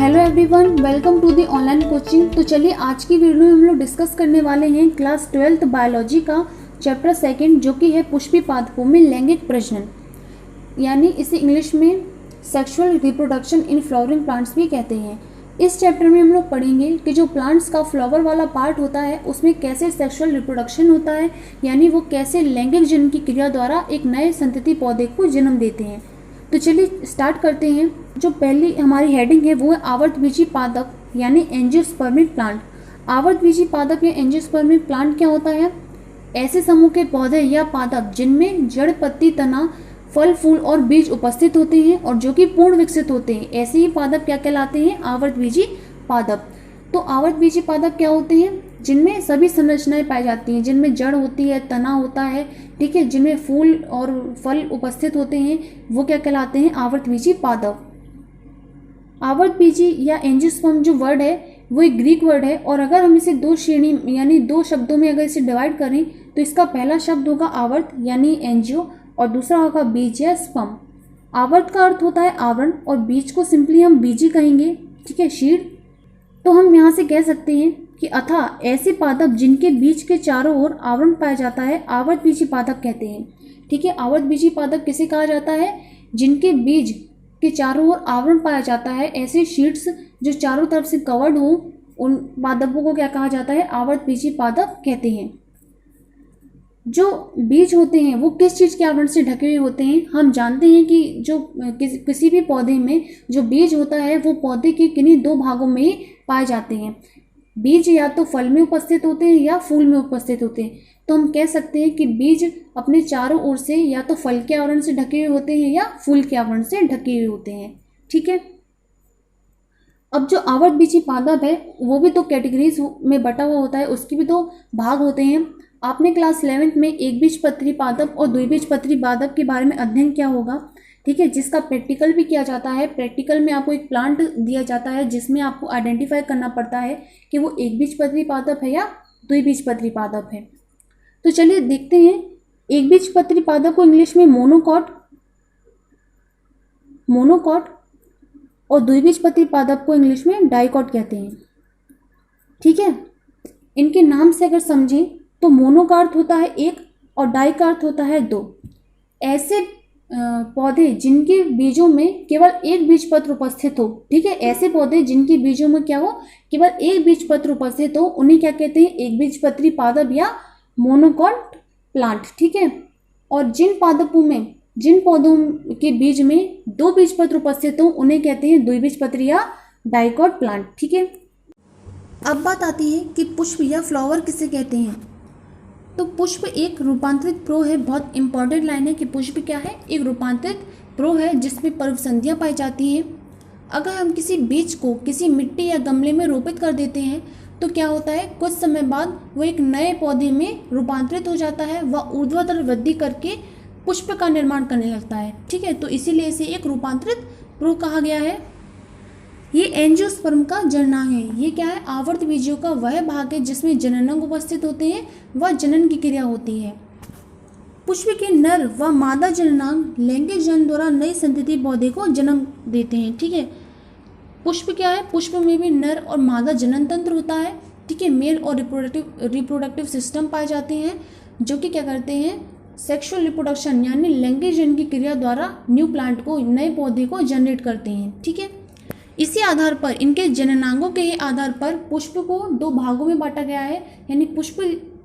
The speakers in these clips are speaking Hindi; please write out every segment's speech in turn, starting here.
Hello everyone, welcome to the online coaching. तो चलिए आज की वीडियो में हम लोग डिस्कस करने वाले हैं क्लास 12th बायोलॉजी का चैप्टर 2 जो कि है पुष्पी पादपों में लैंगिक प्रजनन, यानी इसे इंग्लिश में sexual reproduction in flowering plants भी कहते हैं। इस चैप्टर में हम लोग पढ़ेंगे कि जो प्लांट्स का फ्लावर वाला पार्ट होता है उसमें कैसे सेक्सुअल रिप्रोडक्शन होता है, यानी वो कैसे लैंगिक जनन की क्रिया द्वारा एक नए संतति पौधे को जन्म देते हैं। तो चलिए स्टार्ट करते हैं। जो पहली हमारी हेडिंग है वो है आवर्तबीजी पादप यानी एंजियोस्पर्मिक प्लांट। आवर्तबीजी पादप या एंजियोस्पर्मिक प्लांट क्या होता है? ऐसे समूह के पौधे या पादप जिनमें जड़, पत्ती, तना, फल, फूल और बीज उपस्थित होते हैं और जो कि पूर्ण विकसित होते हैं, ऐसे ही पादप क्या कहलाते हैं? आवर्तबीजी पादप। तो आवर्तबीजी पादप क्या होते हैं? जिनमें सभी संरचनाएं पाई जाती हैं, जिनमें जड़ होती है, तना होता है, ठीक है, जिनमें फूल और फल उपस्थित होते हैं, वो क्या कहलाते हैं? आवर्तबीजी पादप। आवर्तबीजी या एंजियोस्पर्म जो वर्ड है वो एक ग्रीक वर्ड है और अगर हम इसे दो श्रेणी यानी दो शब्दों में अगर इसे डिवाइड करें तो इसका पहला शब्द होगा आवर्त यानी एंजियो और दूसरा होगा बीज या स्पर्म। आवर्त का अर्थ होता है आवरण और बीज को सिंपली हम बीजी कहेंगे, ठीक है, शीड। तो हम यहाँ से कह सकते हैं कि अतः ऐसे पादप जिनके बीज के चारों ओर आवरण पाया जाता है आवर्तबीजी पादप कहते हैं, ठीक है। आवर्तबीजी पादप किसे कहा जाता है? जिनके बीज के चारों ओर आवरण पाया जाता है, ऐसे शीट्स जो चारों तरफ से कवर्ड हो, उन पादपों को क्या कहा जाता है? आवर्तबीजी पादप कहते हैं। जो बीज होते हैं वो किस चीज़ के आवरण से ढके हुए होते हैं? हम जानते हैं कि जो किसी भी पौधे में जो बीज होता है वो पौधे के किन्हीं दो भागों में ही पाए जाते हैं। बीज या तो फल में उपस्थित होते हैं या फूल में उपस्थित होते हैं। तो हम कह सकते हैं कि बीज अपने चारों ओर से या तो फल के आवरण से ढके हुए होते हैं या फूल के आवरण से ढके हुए होते हैं, ठीक है। अब जो आवर्तबीजी पादप है वो भी तो कैटेगरीज में बटा हुआ होता है, उसके भी तो भाग होते हैं। आपने क्लास 11th में एक बीजपत्री पादप और द्विबीजपत्री पादप के बारे में अध्ययन किया होगा, ठीक है, जिसका प्रैक्टिकल भी किया जाता है। प्रैक्टिकल में आपको एक प्लांट दिया जाता है जिसमें आपको आइडेंटिफाई करना पड़ता है कि वो एक बीजपत्री पादप है या द्विबीजपत्री पादप है। तो चलिए देखते हैं। एक बीजपत्री पादप को इंग्लिश में मोनोकॉट और द्विबीजपत्री पादप को इंग्लिश में डाइकॉट कहते हैं, ठीक है। इनके नाम से अगर समझें तो मोनो का अर्थ होता है एक और डाई का अर्थ होता है दो। ऐसे पौधे जिनके बीजों में केवल एक बीजपत्र उपस्थित हो, ठीक है, ऐसे पौधे जिनके बीजों में क्या हो? केवल एक बीजपत्र उपस्थित हो, उन्हें क्या कहते हैं? एक बीजपत्री पादप या मोनोकॉट प्लांट, ठीक है। और जिन पौधों के बीज में दो बीजपत्र उपस्थित हो उन्हें कहते हैं द्विबीजपत्री या डाइकॉट प्लांट, ठीक है। अब बात आती है कि पुष्प या फ्लावर किसे कहते हैं। तो पुष्प एक रूपांतरित प्रो है। बहुत इंपॉर्टेंट लाइन है कि पुष्प क्या है? एक रूपांतरित प्रो है जिसमें पर्वसंधियां पाई जाती हैं। अगर हम किसी बीज को किसी मिट्टी या गमले में रोपित कर देते हैं तो क्या होता है? कुछ समय बाद वो एक नए पौधे में रूपांतरित हो जाता है, वह ऊर्ध्वाधर वृद्धि करके पुष्प का निर्माण करने लगता है, ठीक है। तो इसीलिए इसे एक रूपांतरित प्रो कहा गया है। ये एंजियोस्पर्म का जननांग है। ये क्या है? आवर्तबीजियों का वह भाग है जिसमें जननांग उपस्थित होते हैं, वह जनन की क्रिया होती है। पुष्प के नर व मादा जननांग लैंगिक जनन द्वारा नई संतति पौधे को जन्म देते हैं, ठीक है। पुष्प क्या है? पुष्प में भी नर और मादा जनन तंत्र होता है, ठीक है। मेल और रिप्रोडक्टिव सिस्टम पाए जाते हैं जो कि क्या करते हैं? सेक्सुअल रिप्रोडक्शन यानी लैंगिक जनन की क्रिया द्वारा न्यू प्लांट को, नए पौधे को जनरेट करते हैं, ठीक है। इसी आधार पर, इनके जननांगों के आधार पर पुष्प को दो भागों में बांटा गया है, यानी पुष्प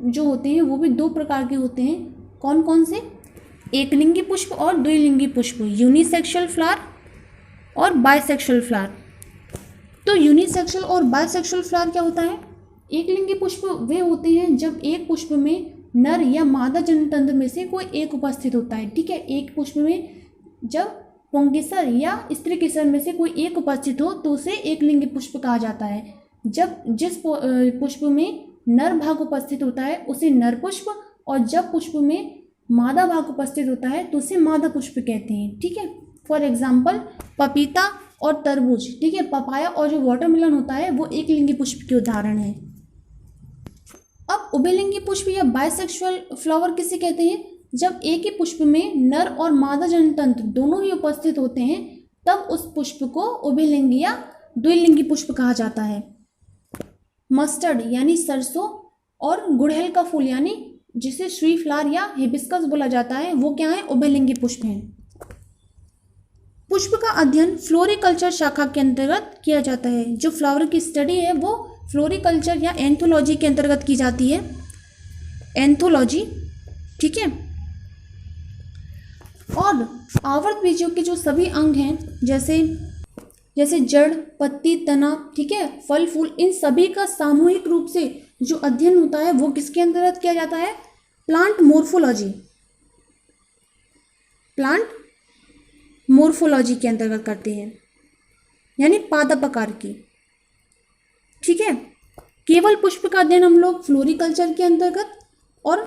जो होते हैं वो भी दो प्रकार के होते हैं। कौन कौन से? एकलिंगी पुष्प और द्विलिंगी पुष्प, यूनिसेक्सुअल फ्लावर और बायसेक्सुअल फ्लावर। तो यूनिसेक्सुअल और बायसेक्सुअल फ्लावर क्या होता है? एकलिंगी पुष्प वे होते हैं जब एक पुष्प में नर या मादा जनन तंत्र में से कोई एक उपस्थित होता है, ठीक है। एक पुष्प में जब पुंकेसर या स्त्री केसर में से कोई एक उपस्थित हो तो उसे एकलिंगी पुष्प कहा जाता है। जब जिस पुष्प में नर भाग उपस्थित होता है उसे नर पुष्प, और जब पुष्प में मादा भाग उपस्थित होता है तो उसे मादा पुष्प कहते हैं, ठीक है। फॉर एग्जाम्पल पपीता और तरबूज, ठीक है, पपाया और जो वाटरमेलन होता है वो एकलिंगी पुष्प के उदाहरण है। अब उभयलिंगी पुष्प या बायसेक्सुअल फ्लावर किसे कहते हैं? जब एक ही पुष्प में नर और मादा जनन तंत्र दोनों ही उपस्थित होते हैं तब उस पुष्प को उभयलिंगी या द्विलिंगी पुष्प कहा जाता है। मस्टर्ड यानी सरसों और गुड़हल का फूल यानी जिसे श्री फ्लावर या हिबिस्कस बोला जाता है, वो क्या है, उभयलिंगी पुष्प हैं। पुष्प का अध्ययन फ्लोरिकल्चर शाखा के अंतर्गत किया जाता है। जो फ्लावर की स्टडी है वो फ्लोरिकल्चर या एंथोलॉजी के अंतर्गत की जाती है, एंथोलॉजी, ठीक है। और आवर्त बीजों के जो सभी अंग हैं, जैसे जड़, पत्ती, तना, ठीक है, फल फूल, इन सभी का सामूहिक रूप से जो अध्ययन होता है वो किसके अंतर्गत किया जाता है, प्लांट मोर्फोलॉजी, प्लांट मोर्फोलॉजी के अंतर्गत करते हैं, यानी पादप आकार की, ठीक है। केवल पुष्प का अध्ययन हम लोग फ्लोरिकल्चर के अंतर्गत, और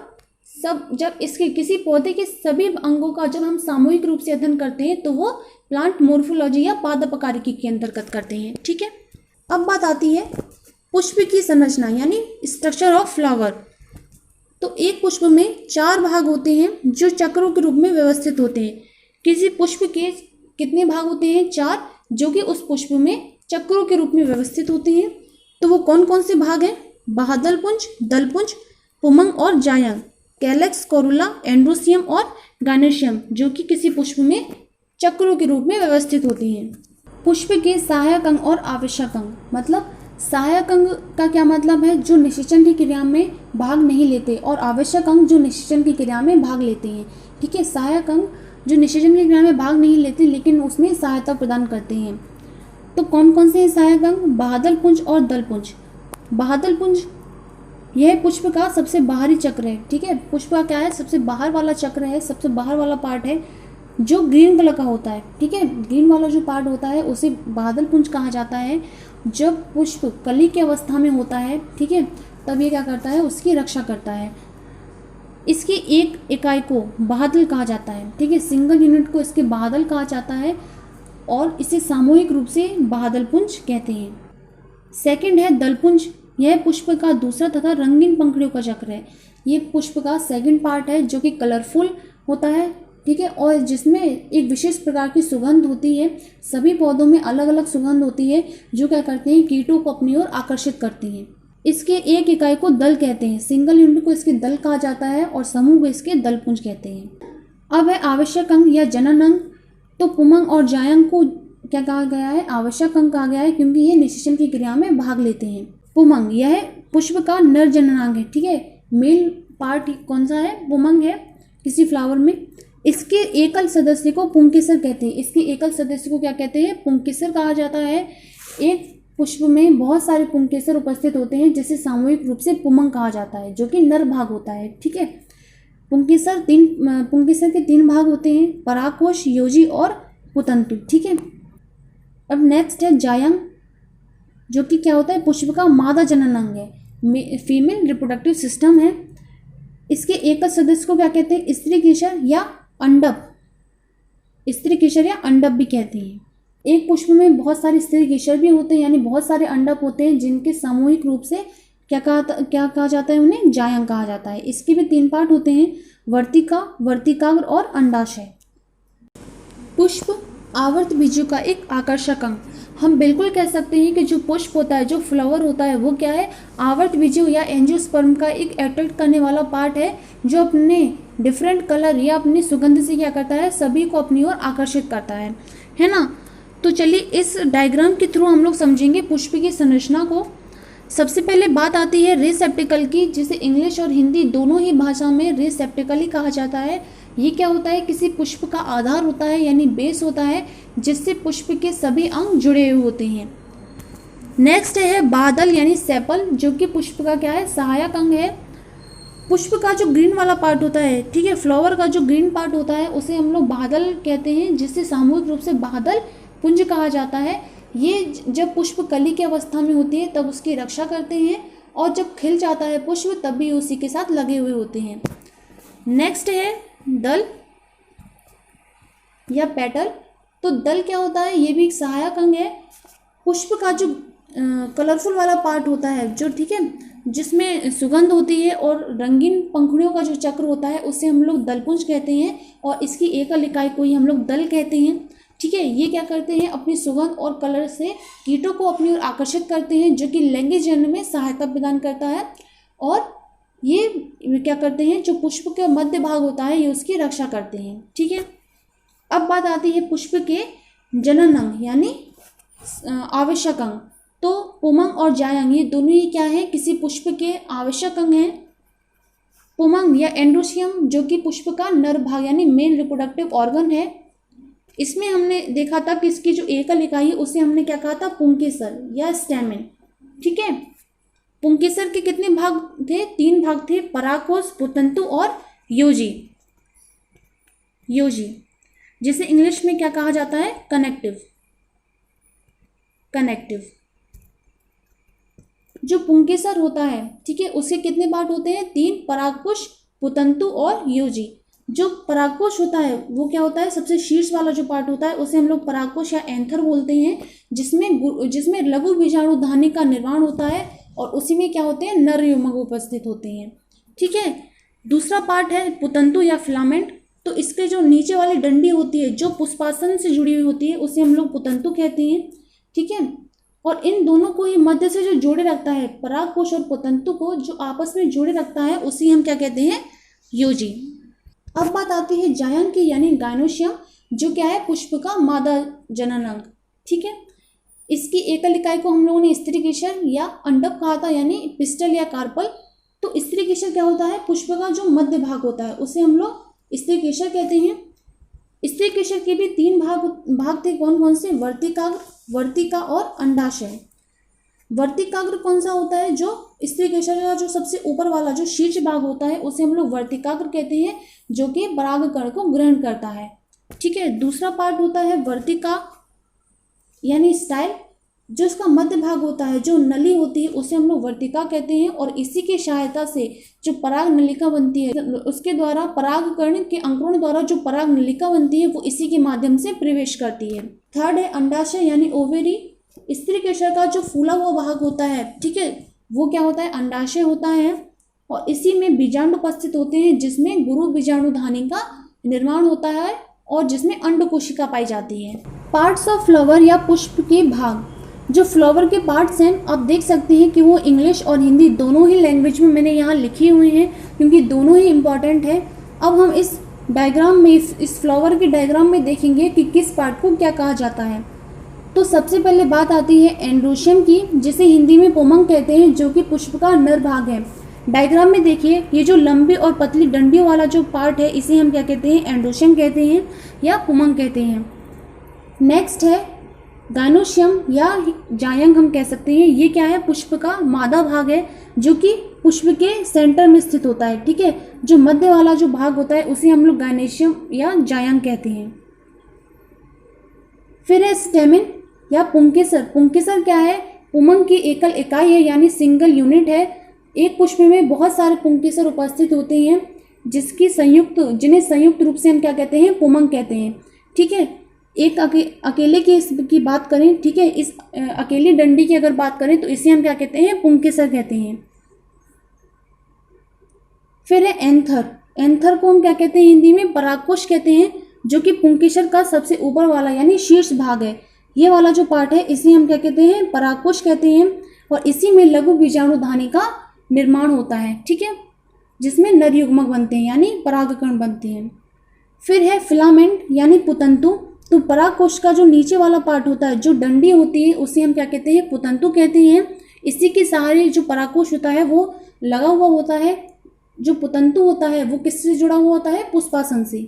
सब जब इसके किसी पौधे के सभी अंगों का जब हम सामूहिक रूप से अध्ययन करते हैं तो वो प्लांट मोर्फोलॉजी या पादप आकारिकी के अंतर्गत करते हैं, ठीक है। अब बात आती है पुष्प की संरचना यानी स्ट्रक्चर ऑफ फ्लावर। तो एक पुष्प में 4 भाग होते हैं जो चक्रों के रूप में व्यवस्थित होते हैं। किसी पुष्प के कितने भाग होते हैं, 4, जो कि उस पुष्प में चक्रों के रूप में व्यवस्थित होते हैं। तो वो कौन कौन से भाग हैं, बाह्यदलपुंज, दलपुंज, पुमंग और जायंग, कैलेक्स, कोरुला, एंड्रोसियम और गायनेशियम, जो कि किसी पुष्प में चक्रों के रूप में व्यवस्थित होती हैं। पुष्प के सहायक अंग और आवश्यक अंग, मतलब सहायक अंग का क्या मतलब है, जो निषेचन की क्रिया में भाग नहीं लेते, और आवश्यक अंग जो निषेचन की क्रिया में भाग लेते हैं, ठीक है। सहायक अंग जो निषेचन की क्रिया में भाग नहीं लेते लेकिन उसमें सहायता प्रदान करते हैं। तो कौन कौन से सहायक अंग, बाह्यदलपुंज और दलपुंज। बाह्यदलपुंज यह पुष्प का सबसे बाहरी चक्र है, ठीक है। पुष्प का क्या है, सबसे बाहर वाला चक्र है, सबसे बाहर वाला पार्ट है जो ग्रीन कलर का होता है, ठीक है। ग्रीन वाला जो पार्ट होता है उसे बाह्यदलपुंज कहा जाता है। जब पुष्प कली की अवस्था में होता है, ठीक है, तब ये क्या करता है, उसकी रक्षा करता है। इसकी एक इकाई को बाह्यदल कहा जाता है, ठीक है। सिंगल यूनिट को इसके बाह्यदल कहा जाता है और इसे सामूहिक रूप से बाह्यदलपुंज कहते हैं। सेकंड है दलपुंज। यह पुष्प का दूसरा तथा रंगीन पंखुड़ियों का चक्र है। ये पुष्प का सेकंड पार्ट है जो कि कलरफुल होता है, ठीक है, और जिसमें एक विशेष प्रकार की सुगंध होती है। सभी पौधों में अलग अलग सुगंध होती है जो क्या करते हैं, कीटों को अपनी ओर आकर्षित करती हैं। इसके एक इकाई को दल कहते हैं। सिंगल यूनिट को इसके दल कहा जाता है और समूह को इसके दलपुंज कहते हैं। अब है आवश्यक अंग या जनन अंग। तो पुमंग और जायंग को क्या कहा गया है, आवश्यक अंग कहा गया है, क्योंकि ये निषेचन की क्रिया में भाग लेते हैं। पुमंग यह पुष्प का नर जननांग है, ठीक है। मेल पार्ट कौन सा है, पुमंग है किसी फ्लावर में। इसके एकल सदस्य को पुंकेसर कहते हैं। इसके एकल सदस्य को क्या कहते हैं, पुंकेसर कहा जाता है। एक पुष्प में बहुत सारे पुंकेसर उपस्थित होते हैं जिसे सामूहिक रूप से पुमंग कहा जाता है, जो कि नर भाग होता है, ठीक है। पुंकेसर के 3 भाग होते हैं, परागकोश, योजी और पुतंतु, ठीक है। अब नेक्स्ट है जायंग, जो कि क्या होता है, पुष्प का मादा जनन अंग है, फीमेल रिप्रोडक्टिव सिस्टम है। इसके एकल सदस्य को क्या कहते हैं, स्त्री केशर या अंडप, स्त्री केशर या अंडप भी कहते हैं। एक पुष्प में बहुत सारे स्त्री केशर भी होते हैं, यानी बहुत सारे अंडप होते हैं, जिनके सामूहिक रूप से क्या कहा जाता है, उन्हें जायंग कहा जाता है। इसके भी 3 पार्ट होते हैं, वर्तिका, वर्तिकाग्र और अंडाशय। पुष्प आवर्त बीजों का एक आकर्षक अंग। हम बिल्कुल कह सकते हैं कि जो पुष्प होता है, जो फ्लावर होता है, वो क्या है, आवर्त बीजों या एंजियोस्पर्म का एक अट्रैक्ट करने वाला पार्ट है, जो अपने डिफरेंट कलर या अपनी सुगंध से क्या करता है, सभी को अपनी ओर आकर्षित करता है ना। तो चलिए इस डायग्राम के थ्रू हम लोग समझेंगे पुष्प की संरचना को। सबसे पहले बात आती है रिसेप्टिकल की, जिसे इंग्लिश और हिंदी दोनों ही भाषा में रिसेप्टिकल ही कहा जाता है। ये क्या होता है, किसी पुष्प का आधार होता है, यानी बेस होता है, जिससे पुष्प के सभी अंग जुड़े हुए होते हैं। नेक्स्ट है बादल यानी सेपल, जो कि पुष्प का क्या है, सहायक अंग है। पुष्प का जो ग्रीन वाला पार्ट होता है, ठीक है, फ्लावर का जो ग्रीन पार्ट होता है, उसे हम लोग बादल कहते हैं, जिससे सामूहिक रूप से बादल पुंज कहा जाता है। ये जब पुष्प कली की अवस्था में होती है तब उसकी रक्षा करते हैं, और जब खिल जाता है पुष्प तब भी उसी के साथ लगे हुए होते हैं। नेक्स्ट है दल या पेटल। तो दल क्या होता है, ये भी एक सहायक अंग है। पुष्प का जो कलरफुल वाला पार्ट होता है, जो ठीक है, जिसमें सुगंध होती है और रंगीन पंखुड़ियों का जो चक्र होता है, उसे हम लोग दलपुंज कहते हैं, और इसकी एकल इकाई को ही हम लोग दल कहते हैं, ठीक है, ये क्या करते हैं, अपनी सुगंध और कलर से कीटों को अपनी ओर आकर्षित करते हैं, जो कि लैंगिक जनन में सहायता प्रदान करता है। और ये क्या करते हैं, जो पुष्प के मध्य भाग होता है ये उसकी रक्षा करते हैं। ठीक है, अब बात आती है पुष्प के जनन अंग यानी आवश्यक अंग। तो पुमंग और जायंग ये दोनों ही क्या है, किसी पुष्प के आवश्यक अंग हैं। पुमंग या एंड्रोशियम जो कि पुष्प का नर भाग यानी मेल रिप्रोडक्टिव ऑर्गन है, इसमें हमने देखा था कि इसकी जो एकल इकाई है उसे हमने क्या कहा था, पुंकेसर या स्टैमेन। ठीक है, पुंकेसर के कितने भाग थे, 3 भाग थे, परागकोश, पुतंतु और योजी। योजी जिसे इंग्लिश में क्या कहा जाता है, कनेक्टिव। कनेक्टिव जो पुंकेसर होता है, ठीक है, उसके कितने पार्ट होते हैं, 3, परागकोश, पुतंतु और योजी। जो परागकोश होता है वो क्या होता है, सबसे शीर्ष वाला जो पार्ट होता है उसे हम लोग परागकोश या एंथर बोलते हैं, जिसमें लघु बीजाणु धानी का निर्माण होता है और उसी में क्या होते हैं, नर युग्मक उपस्थित होते हैं। ठीक है, दूसरा पार्ट है पुतंतु या फिलामेंट। तो इसके जो नीचे वाली डंडी होती है जो पुष्पासन से जुड़ी हुई होती है उसे हम लोग पुतंतु कहते हैं। ठीक है, और इन दोनों को ये मध्य से जो जोड़े रखता है, परागकोश और पुतंतु को जो आपस में जोड़े रखता है उसी हम क्या कहते हैं, योजी। अब बात आती है जायंग की यानी गायनोशियम, जो क्या है, पुष्प का मादा जनन अंग। ठीक है, इसकी एकल इकाई को हम लोगों ने स्त्री केशर या अंडक कहा था यानी पिस्टल या कार्पल। तो स्त्री केशर क्या होता है, पुष्प का जो मध्य भाग होता है उसे हम लोग स्त्री केशर कहते हैं। स्त्री केशर के भी 3 भाग थे, कौन कौन से, वर्तिकाग्र, वर्तिका और अंडाशय। वर्तिकाग्र कौन सा होता है, जो स्त्री केशर का जो सबसे ऊपर वाला जो शीर्ष भाग होता है उसे हम लोग वर्तिकाग्र कहते हैं, जो कि परागकण को ग्रहण करता है। ठीक है, दूसरा पार्ट होता है वर्तिका यानी स्टाइल, जो इसका मध्य भाग होता है, जो नली होती है उसे हम लोग वर्तिका कहते हैं, और इसी की सहायता से जो पराग नलिका बनती है उसके द्वारा परागकण के अंकुरण द्वारा जो पराग नलिका बनती है वो इसी के माध्यम से प्रवेश करती है। थर्ड है अंडाशय यानी ओवेरी। स्त्री केशर का जो फूला हुआ भाग होता है, ठीक है, वो क्या होता है, अंडाशय होता है, और इसी में बीजाणु उपस्थित होते हैं जिसमें गुरु बीजाणु धानी का निर्माण होता है और जिसमें अंड कोशिका पाई जाती है। पार्ट्स ऑफ फ्लावर या पुष्प के भाग, जो फ्लावर के पार्ट्स हैं आप देख सकते हैं कि वो इंग्लिश और हिंदी दोनों ही लैंग्वेज में मैंने यहाँ लिखे हुए हैं क्योंकि दोनों ही इम्पॉर्टेंट है। अब हम इस डायग्राम में, इस फ्लावर के डायग्राम में देखेंगे कि किस पार्ट को क्या कहा जाता है। तो सबसे पहले बात आती है एंड्रोशियम की, जिसे हिंदी में पुमंग कहते हैं, जो कि पुष्प का नर भाग है। डायग्राम में देखिए, ये जो लंबी और पतली डंडियों वाला जो पार्ट है इसे हम क्या कहते हैं, एंड्रोशियम कहते हैं या पुमंग कहते हैं। नेक्स्ट है गायनोशियम या जायंग हम कह सकते हैं। ये क्या है, पुष्प का मादा भाग है जो कि पुष्प के सेंटर में स्थित होता है। ठीक है, जो मध्य वाला जो भाग होता है उसे हम लोग गायनोशियम या जायंग कहते हैं। फिर है स्टेमिन या पुंकेसर। पुंकेसर क्या है, पुमंग की एकल इकाई है यानी सिंगल यूनिट है। एक पुष्प में बहुत सारे पुंकेसर उपस्थित होते हैं जिन्हें संयुक्त रूप से हम क्या कहते हैं, पुमंग कहते हैं। ठीक है, एक अकेले की बात करें, ठीक है, इस अकेली डंडी की अगर बात करें तो इसे हम क्या कहते हैं, पुंकेसर कहते हैं। फिर है एंथर। एंथर को हम क्या कहते हैं, हिंदी में परागकोश कहते हैं, जो कि पुंकेसर का सबसे ऊपर वाला यानी शीर्ष भाग है। ये वाला जो पार्ट है इसे हम क्या कहते हैं, परागकोश कहते हैं, और इसी में लघु बीजाणु धानी का निर्माण होता है। ठीक है, जिसमें नर युग्मक बनते हैं यानी परागकण बनते हैं। फिर है फिलामेंट यानी पुतंतु। तो परागकोश का जो नीचे वाला पार्ट होता है, जो डंडी होती है, उसे हम क्या कहते हैं, पुतंतु कहते हैं। इसी के सहारे जो परागकोश होता है वो लगा हुआ होता है। जो पुतंतु होता है वो किससे जुड़ा हुआ होता है, पुष्पासन से।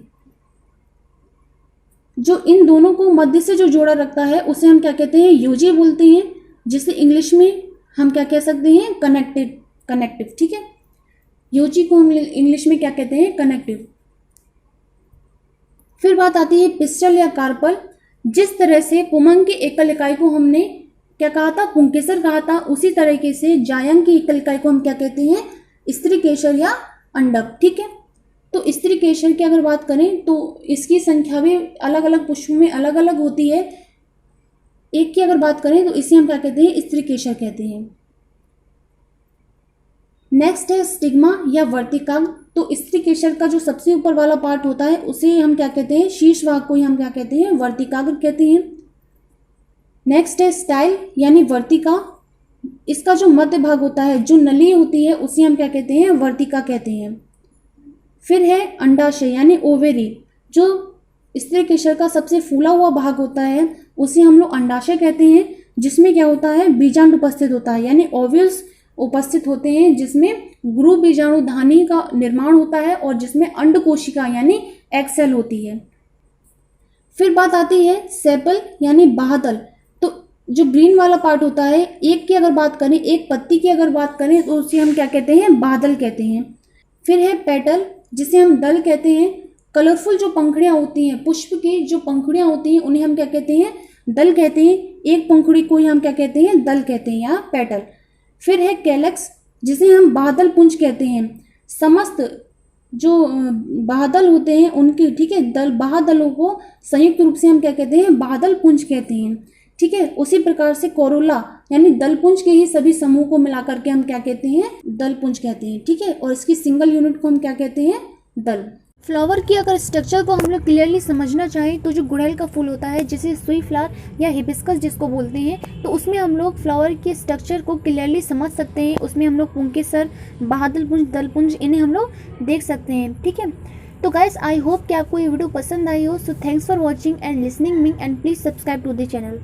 जो इन दोनों को मध्य से जो जोड़ा रखता है उसे हम क्या कहते हैं, योजी बोलते हैं, जिसे इंग्लिश में हम क्या कह सकते हैं, कनेक्टिव। ठीक है, योजी को हम इंग्लिश में क्या कहते हैं, कनेक्टिव। फिर बात आती है पिस्टल या कार्पल। जिस तरह से पुमंग की एकल इकाई को हमने क्या कहा था, पुंकेसर कहा था, उसी तरीके से जायंग की एकल इकाई को हम क्या कहते हैं, स्त्री केशर या अंडक। ठीक है, तो स्त्री केशर की अगर बात करें तो इसकी संख्या भी अलग अलग पुष्प में अलग अलग होती है। एक की अगर बात करें तो इसे हम क्या कहते हैं, स्त्री केशर कहते हैं। नेक्स्ट है स्टिग्मा या वर्तिकाग्र। तो स्त्री केसर का जो सबसे ऊपर वाला पार्ट होता है उसे हम क्या कहते हैं, शीर्ष भाग को ही हम क्या कहते हैं, वर्तिकाग्र कहते हैं। नेक्स्ट है स्टाइल यानी वर्तिका। इसका जो मध्य भाग होता है, जो नली होती है, उसे हम क्या कहते हैं, वर्तिका कहते हैं। फिर है अंडाशय यानी ओवेरी। जो स्त्री केसर का सबसे फूला हुआ भाग होता है उसे हम लोग अंडाशय कहते हैं, जिसमें क्या होता है, बीजांड उपस्थित होता है यानी ओव्यूल्स उपस्थित होते हैं, जिसमें गुरु बीजाणु धानी का निर्माण होता है और जिसमें अंड कोशिका यानी एग सेल होती है। फिर बात आती है सेपल यानी बाहदल। तो जो ग्रीन वाला पार्ट होता है, एक की अगर बात करें, एक पत्ती की अगर बात करें तो उसे हम क्या कहते हैं, बादल कहते हैं। फिर है पेटल जिसे हम दल कहते हैं। कलरफुल जो पंखुड़ियाँ होती हैं, पुष्प की जो पंखुड़ियाँ होती हैं उन्हें हम क्या कहते हैं, दल कहते हैं। एक पंखुड़ी को ही हम क्या कहते हैं, दल कहते हैं या पेटल। फिर है कैलेक्स जिसे हम बादल पुंज कहते हैं। समस्त जो बादल होते हैं उनके, ठीक है, दल बादलों को संयुक्त रूप से हम क्या कहते हैं, बादल पुंज कहते हैं। ठीक है, उसी प्रकार से कोरोला यानी दलपुंज के ही सभी समूह को मिलाकर के हम क्या कहते हैं, दलपुंज कहते हैं। ठीक है, और इसकी सिंगल यूनिट को हम क्या कहते हैं, दल। फ्लावर की अगर स्ट्रक्चर को हम लोग क्लियरली समझना चाहें तो जो गुड़हल का फूल होता है, जिसे सुई फ्लावर या हिबिस्कस जिसको बोलते हैं, तो उसमें हम लोग फ्लावर के स्ट्रक्चर को क्लियरली समझ सकते हैं। उसमें हम लोग पुंकेसर, बादलपुंज, दलपुंज इन्हें हम लोग देख सकते हैं। ठीक है, तो गाइस आई होप कि आपको ये वीडियो पसंद आई हो। So thanks for watching and listening me and please subscribe to the channel.